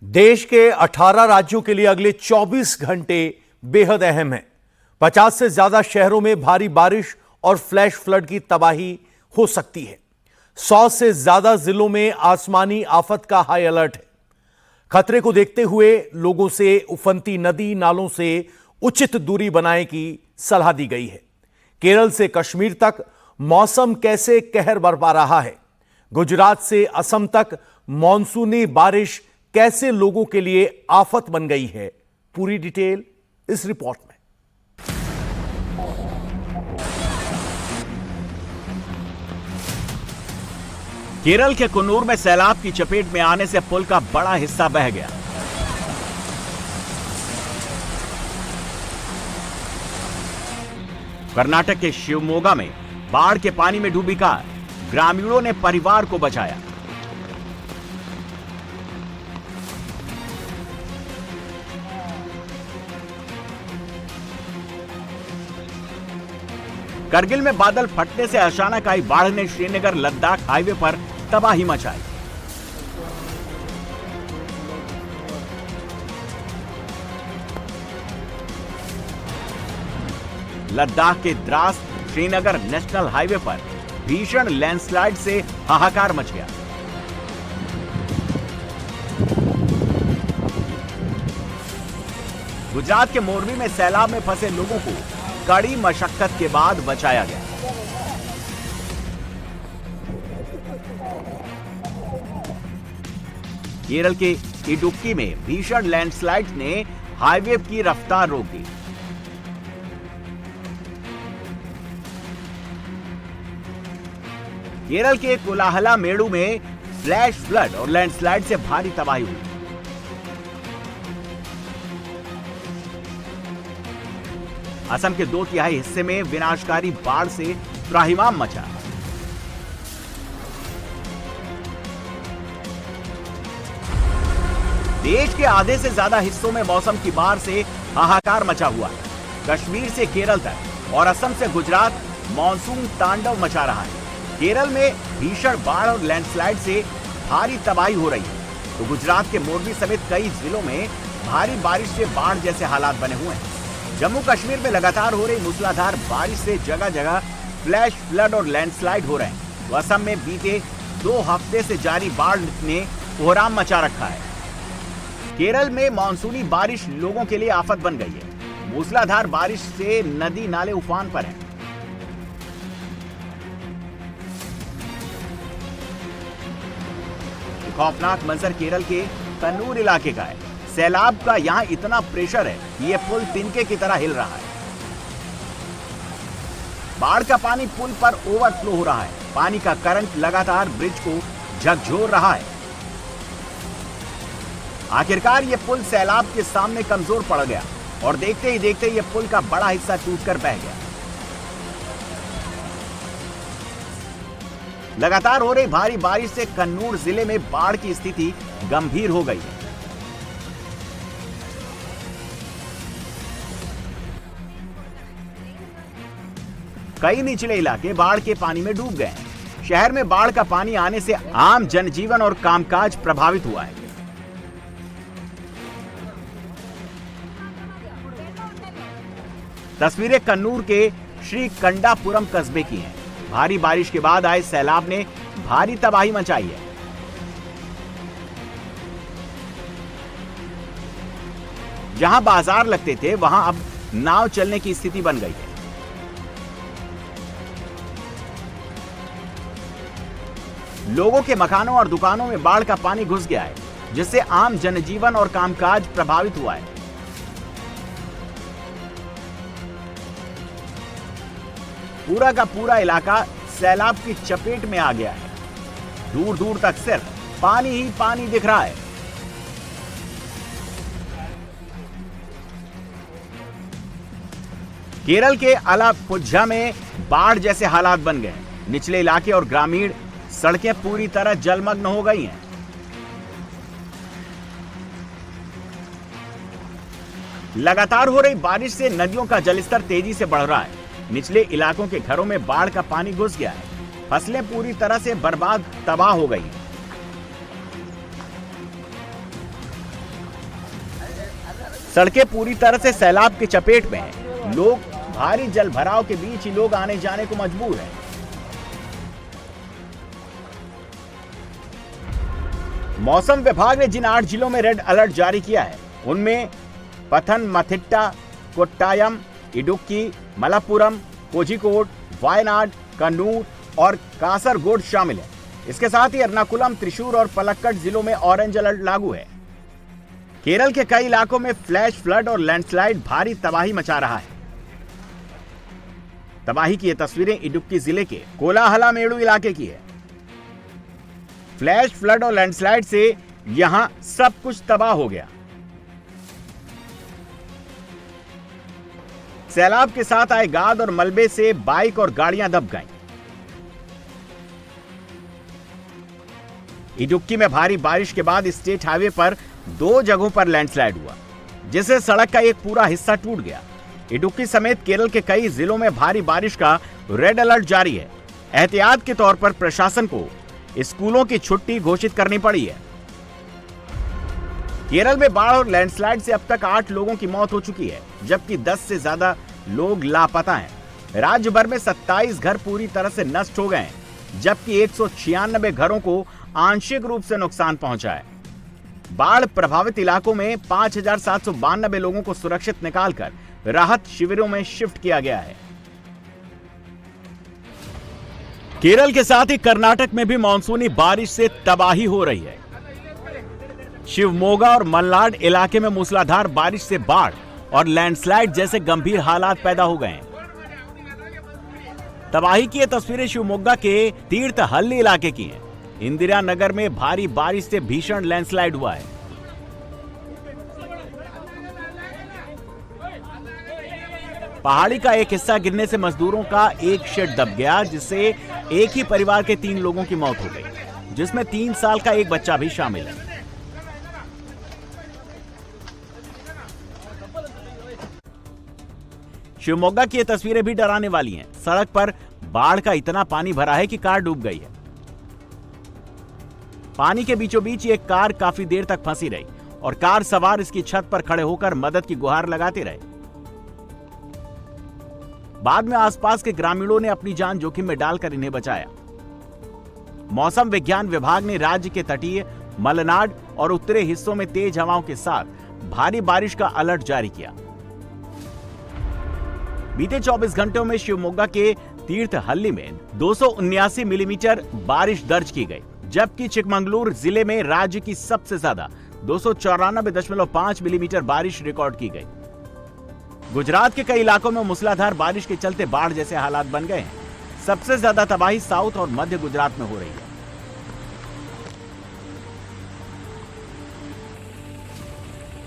देश के 18 राज्यों के लिए अगले 24 घंटे बेहद अहम हैं। 50 से ज्यादा शहरों में भारी बारिश और फ्लैश फ्लड की तबाही हो सकती है। 100 से ज्यादा जिलों में आसमानी आफत का हाई अलर्ट है। खतरे को देखते हुए लोगों से उफनती नदी नालों से उचित दूरी बनाने की सलाह दी गई है। केरल से कश्मीर तक मौसम कैसे कहर बरपा रहा है, गुजरात से असम तक मॉनसूनी बारिश कैसे लोगों के लिए आफत बन गई है, पूरी डिटेल इस रिपोर्ट में। केरल के कुन्नूर में सैलाब की चपेट में आने से पुल का बड़ा हिस्सा बह गया। कर्नाटक के शिवमोगा में बाढ़ के पानी में डूबी कार, ग्रामीणों ने परिवार को बचाया। करगिल में बादल फटने से अचानक आई बाढ़ ने श्रीनगर लद्दाख हाईवे पर तबाही मचाई। लद्दाख के द्रास श्रीनगर नेशनल हाईवे पर भीषण लैंडस्लाइड से हाहाकार मच गया। गुजरात के मोरबी में सैलाब में फंसे लोगों को कड़ी मशक्कत के बाद बचाया गया। केरल के इडुक्की में भीषण लैंडस्लाइड ने हाईवे की रफ्तार रोक दी। केरल के कोलाहला मेड़ू में फ्लैश फ्लड और लैंडस्लाइड से भारी तबाही हुई। असम के 2/3 हिस्से में विनाशकारी बाढ़ से त्राहिमाम मचा। देश के आधे से ज्यादा हिस्सों में मौसम की बाढ़ से हाहाकार मचा हुआ है। कश्मीर से केरल तक और असम से गुजरात मॉनसून तांडव मचा रहा है। केरल में भीषण बाढ़ और लैंडस्लाइड से भारी तबाही हो रही है, तो गुजरात के मोरबी समेत कई जिलों में भारी बारिश से बाढ़ जैसे हालात बने हुए हैं। जम्मू कश्मीर में लगातार हो रही मूसलाधार बारिश से जगह जगह फ्लैश फ्लड और लैंडस्लाइड हो रहे हैं। तो असम में बीते 2 हफ्ते से जारी बाढ़ ने कोहराम मचा रखा है। केरल में मानसूनी बारिश लोगों के लिए आफत बन गई है। मूसलाधार बारिश से नदी नाले उफान पर हैं। खौफनाक मंजर केरल के कन्नूर इलाके का है। सैलाब का यहां इतना प्रेशर है कि यह पुल तिनके की तरह हिल रहा है। बाढ़ का पानी पुल पर ओवरफ्लो हो रहा है। पानी का करंट लगातार ब्रिज को झकझोर रहा है। आखिरकार यह पुल सैलाब के सामने कमजोर पड़ गया और देखते ही देखते यह पुल का बड़ा हिस्सा टूटकर बह गया। लगातार हो रही भारी बारिश से कन्नूर जिले में बाढ़ की स्थिति गंभीर हो गई है। कई निचले इलाके बाढ़ के पानी में डूब गए हैं। शहर में बाढ़ का पानी आने से आम जनजीवन और कामकाज प्रभावित हुआ है। तस्वीरें कन्नूर के श्री कंडापुरम कस्बे की हैं। भारी बारिश के बाद आए सैलाब ने भारी तबाही मचाई है। जहां बाजार लगते थे वहां अब नाव चलने की स्थिति बन गई है। लोगों के मकानों और दुकानों में बाढ़ का पानी घुस गया है, जिससे आम जनजीवन और कामकाज प्रभावित हुआ है। पूरा का पूरा इलाका सैलाब की चपेट में आ गया है। दूर दूर तक सिर्फ पानी ही पानी दिख रहा है। केरल के अलापुझा में बाढ़ जैसे हालात बन गए। निचले इलाके और ग्रामीण सड़कें पूरी तरह जलमग्न हो गई हैं। लगातार हो रही बारिश से नदियों का जलस्तर तेजी से बढ़ रहा है। निचले इलाकों के घरों में बाढ़ का पानी घुस गया है। फसलें पूरी तरह से बर्बाद तबाह हो गई। सड़कें पूरी तरह से सैलाब की चपेट में हैं। लोग भारी जल भराव के बीच ही लोग आने जाने को मजबूर हैं। मौसम विभाग ने जिन 8 जिलों में रेड अलर्ट जारी किया है उनमें पथनमथिट्टा, कोट्टायम, इडुक्की, मलप्पुरम, कोझिकोड, वायनाड, कन्नूर और कासरगोड शामिल है। इसके साथ ही एर्नाकुलम, त्रिशूर और पलक्कड जिलों में ऑरेंज अलर्ट लागू है। केरल के कई इलाकों में फ्लैश फ्लड और लैंडस्लाइड भारी तबाही मचा रहा है। तबाही की ये तस्वीरें इडुक्की जिले के कोलाहलामेडु इलाके की है। फ्लैश फ्लड और लैंडस्लाइड से यहां सब कुछ तबाह हो गया। सैलाब के साथ आए गाद और मलबे से बाइक और गाड़ियां दब गईं। इडुक्की में भारी बारिश के बाद स्टेट हाईवे पर 2 जगहों पर लैंडस्लाइड हुआ, जिससे सड़क का एक पूरा हिस्सा टूट गया। इडुक्की समेत केरल के कई जिलों में भारी बारिश का रेड अलर्ट जारी है। एहतियात के तौर पर प्रशासन को स्कूलों की छुट्टी घोषित करनी पड़ी है। केरल में बाढ़ और लैंडस्लाइड से अब तक 8 लोगों की मौत हो चुकी है, जबकि 10 से ज्यादा लोग लापता हैं। राज्य भर में 27 घर पूरी तरह से नष्ट हो गए हैं, जबकि 196 घरों को आंशिक रूप से नुकसान पहुंचा है। बाढ़ प्रभावित इलाकों में 5792 लोगों को सुरक्षित निकालकर राहत शिविरों में शिफ्ट किया गया है। केरल के साथ ही कर्नाटक में भी मानसूनी बारिश से तबाही हो रही है। शिवमोगा और मलनाड इलाके में मूसलाधार बारिश से बाढ़ और लैंडस्लाइड जैसे गंभीर हालात पैदा हो गए हैं। तबाही की ये तस्वीरें शिवमोगा के तीर्थहल्ली इलाके की हैं। इंदिरा नगर में भारी बारिश से भीषण लैंडस्लाइड हुआ है। पहाड़ी का एक हिस्सा गिरने से मजदूरों का एक शेड दब गया, जिससे एक ही परिवार के 3 लोगों की मौत हो गई, जिसमें 3 साल का एक बच्चा भी शामिल है। शिवमोगा की ये तस्वीरें भी डराने वाली हैं। सड़क पर बाढ़ का इतना पानी भरा है कि कार डूब गई है। पानी के बीचों बीच एक कार काफी देर तक फंसी रही और कार सवार इसकी छत पर खड़े होकर मदद की गुहार लगाते रहे। बाद में आसपास के ग्रामीणों ने अपनी जान जोखिम में डालकर इन्हें बचाया। मौसम विज्ञान विभाग ने राज्य के तटीय, मलनाड और उत्तरी हिस्सों में तेज हवाओं के साथ भारी बारिश का अलर्ट जारी किया। बीते 24 घंटों में शिवमोगा के तीर्थहल्ली में 279 मिलीमीटर बारिश दर्ज की गई, जबकि चिकमंगलूर जिले में राज्य की सबसे ज्यादा 294.5 मिलीमीटर बारिश रिकॉर्ड की गई। गुजरात के कई इलाकों में मूसलाधार बारिश के चलते बाढ़ जैसे हालात बन गए हैं। सबसे ज्यादा तबाही साउथ और मध्य गुजरात में हो रही है।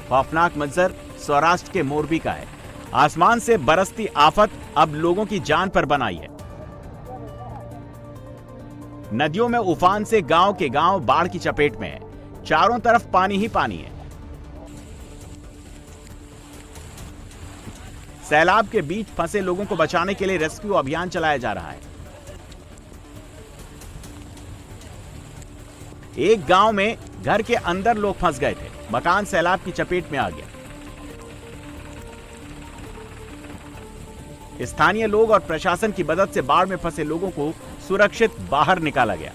खौफनाक मंजर सौराष्ट्र के मोरबी का है। आसमान से बरसती आफत अब लोगों की जान पर बनाई है। नदियों में उफान से गांव के गांव बाढ़ की चपेट में है। चारों तरफ पानी ही पानी है। सैलाब के बीच फंसे लोगों को बचाने के लिए रेस्क्यू अभियान चलाया जा रहा है। एक गांव में घर के अंदर लोग फंस गए थे। मकान सैलाब की चपेट में आ गया। स्थानीय लोग और प्रशासन की मदद से बाढ़ में फंसे लोगों को सुरक्षित बाहर निकाला गया।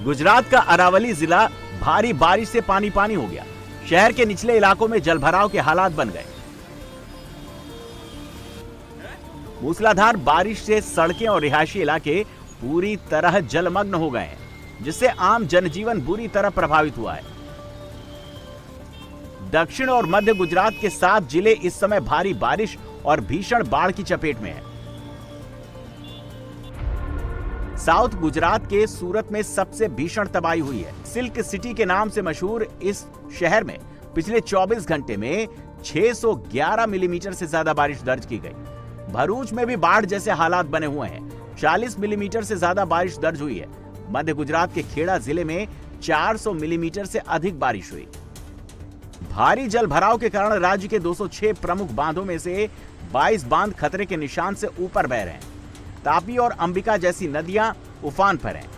गुजरात का अरावली जिला भारी बारिश से पानी पानी हो गया। शहर के निचले इलाकों में जलभराव के हालात बन गए। मूसलाधार बारिश से सड़कें और रिहायशी इलाके पूरी तरह जलमग्न हो गए हैं, जिससे आम जनजीवन बुरी तरह प्रभावित हुआ है। दक्षिण और मध्य गुजरात के 7 जिले इस समय भारी बारिश और भीषण बाढ़ की चपेट में हैं। साउथ गुजरात के सूरत में सबसे भीषण तबाही हुई है। सिल्क सिटी के नाम से मशहूर इस शहर में पिछले 24 घंटे में 611 मिलीमीटर से ज्यादा बारिश दर्ज की गई। भरूच में भी बाढ़ जैसे हालात बने हुए हैं। 40 मिलीमीटर से ज्यादा बारिश दर्ज हुई है। मध्य गुजरात के खेड़ा जिले में 400 मिलीमीटर से अधिक बारिश हुई। भारी जल भराव के कारण राज्य के 206 प्रमुख बांधों में से 22 बांध खतरे के निशान से ऊपर बह रहे हैं। तापी और अंबिका जैसी नदियां उफान पर हैं।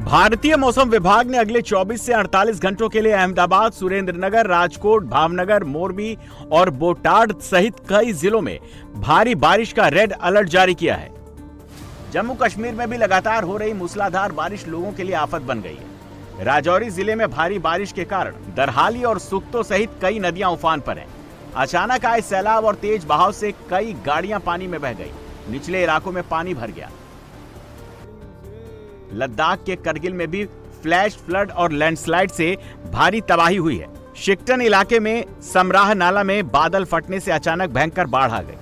भारतीय मौसम विभाग ने अगले 24 से 48 घंटों के लिए अहमदाबाद, सुरेंद्रनगर, राजकोट, भावनगर, मोरबी और बोटाड सहित कई जिलों में भारी बारिश का रेड अलर्ट जारी किया है। जम्मू कश्मीर में भी लगातार हो रही मूसलाधार बारिश लोगों के लिए आफत बन गई है। राजौरी जिले में भारी बारिश के कारण दरहाली और सुक्तो सहित कई नदियां उफान पर हैं। अचानक आए सैलाब और तेज बहाव से कई गाड़ियां पानी में बह गई। निचले इलाकों में पानी भर गया। लद्दाख के करगिल में भी फ्लैश फ्लड और लैंडस्लाइड से भारी तबाही हुई है। शिकटन इलाके में समराह नाला में बादल फटने से अचानक भयंकर बाढ़ आ गई।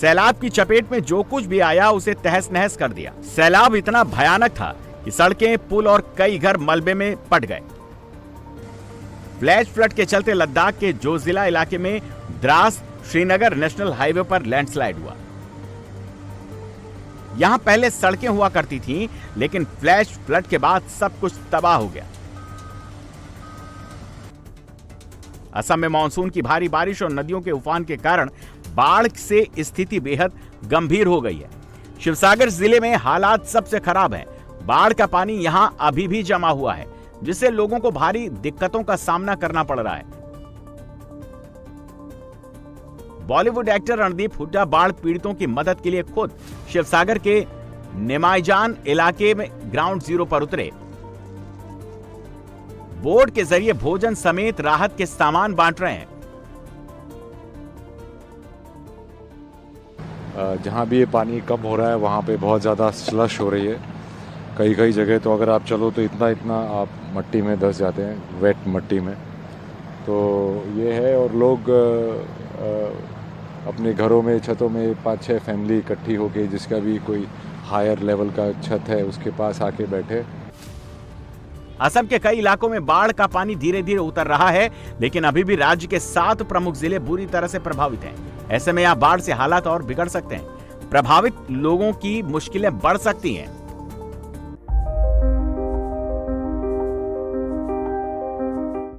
सैलाब की चपेट में जो कुछ भी आया उसे तहस नहस कर दिया। सैलाब इतना भयानक था कि सड़कें, पुल और कई घर मलबे में पट गए। फ्लैश फ्लड के चलते लद्दाख के जोजिला इलाके में द्रास श्रीनगर नेशनल हाईवे पर लैंडस्लाइड हुआ। यहां पहले सड़कें हुआ करती थीं, लेकिन फ्लैश फ्लड के बाद सब कुछ तबाह हो गया। असम में मानसून की भारी बारिश और नदियों के उफान के कारण बाढ़ से स्थिति बेहद गंभीर हो गई है। शिवसागर जिले में हालात सबसे खराब हैं। बाढ़ का पानी यहां अभी भी जमा हुआ है, जिससे लोगों को भारी दिक्कतों का सामना करना पड़ रहा है। बॉलीवुड एक्टर रणदीप हुड्डा बाढ़ पीड़ितों की मदद के लिए खुद शिवसागर के निमाईजान इलाके में ग्राउंड जीरो पर उतरे। बोट के जरिए भोजन समेत राहत के सामान बांट रहे हैं। जहाँ भी ये पानी कम हो रहा है वहाँ पे बहुत ज़्यादा स्लश हो रही है। कई कई जगह तो अगर आप चलो तो इतना आप मट्टी में धंस जाते हैं, वेट मट्टी में। तो ये है, और लोग अपने घरों में, छतों में 5-6 फैमिली इकट्ठी होके, जिसका भी कोई हायर लेवल का छत है उसके पास आके बैठे। असम के कई इलाकों में बाढ़ का पानी धीरे धीरे उतर रहा है, लेकिन अभी भी राज्य के 7 प्रमुख जिले बुरी तरह से प्रभावित हैं। ऐसे में यहां बाढ़ से हालात और बिगड़ सकते हैं। प्रभावित लोगों की मुश्किलें बढ़ सकती हैं।